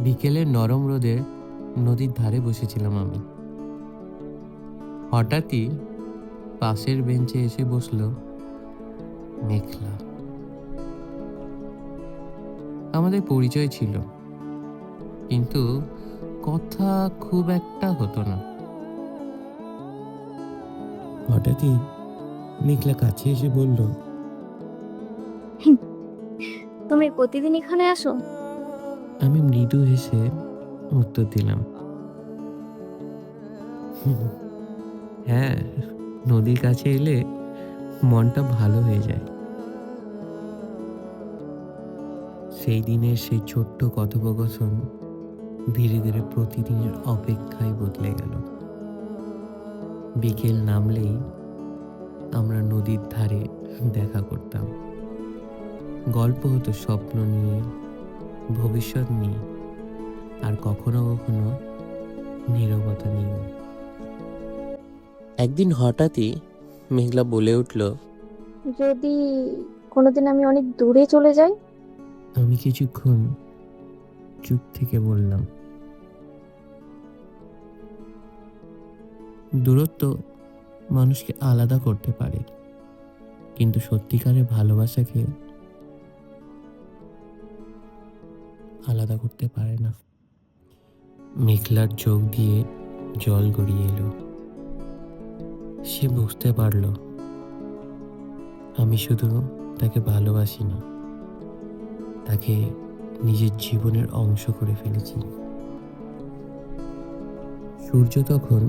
বিকেলের নরম রোদে নদীর ধারে বসেছিলাম আমি। হঠাৎই পাশের বেঞ্চে এসে বসল মেঘলা। আমাদের পরিচয় ছিল, কিন্তু কথা খুব একটা হতো না। হঠাৎই মেঘলা কাছে এসে বলল, তুমি প্রতিদিন এখানে আসো? আমি মৃদু হেসে উত্তর দিলাম, হ্যাঁ, নদীর কাছে এলে মনটা ভালো হয়ে যায়। সেই দিনের সেই ছোট্ট কথোপকথন ধীরে ধীরে প্রতিদিনের অপেক্ষায় বদলে গেল। বিকেল নামলেই আমরা নদীর ধারে দেখা করতাম। গল্প হতো স্বপ্ন নিয়ে, ভবিষ্যৎ নিয়ে, আর কখনো কখনো নীরবতা নিয়েও। একদিন হঠাৎই মেঘলা বলে উঠল, যদি কোনোদিন আমি অনেক দূরে চলে যাই? আমি কিছুক্ষণ চুপ থেকে বললাম, দূরত্ব মানুষকে আলাদা করতে পারে, কিন্তু সত্যিকারের ভালোবাসাকে আলাদা করতে পারে না। মেঘলার চোখ দিয়ে জল গড়িয়ে এলো। সে বুঝতে পারল আমি শুধু তাকে ভালোবাসি না, তাকে নিজের জীবনের অংশ করে ফেলেছি। সূর্য তখন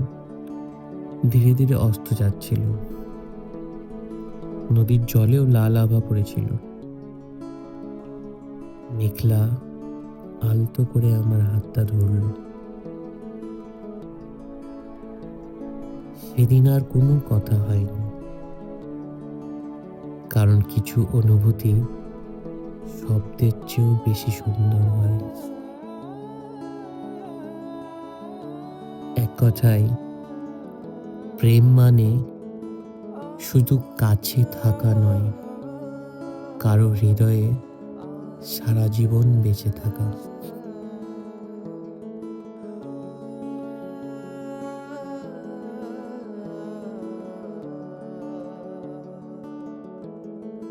ধীরে ধীরে অস্ত যাচ্ছিল। নদীর জলেও লাল আভা পড়েছিল। মেঘলা আলতো করে আমার হাতটা ধরল। সেদিন আর কোনো কথা হয়নি, কারণ কিছু অনুভূতি শব্দের চেয়েও বেশি সুন্দর হয়। এক কথায়, প্রেম মানে শুধু কাছে থাকা নয়, কারো হৃদয়ে সারা জীবন বেঁচে থাকা।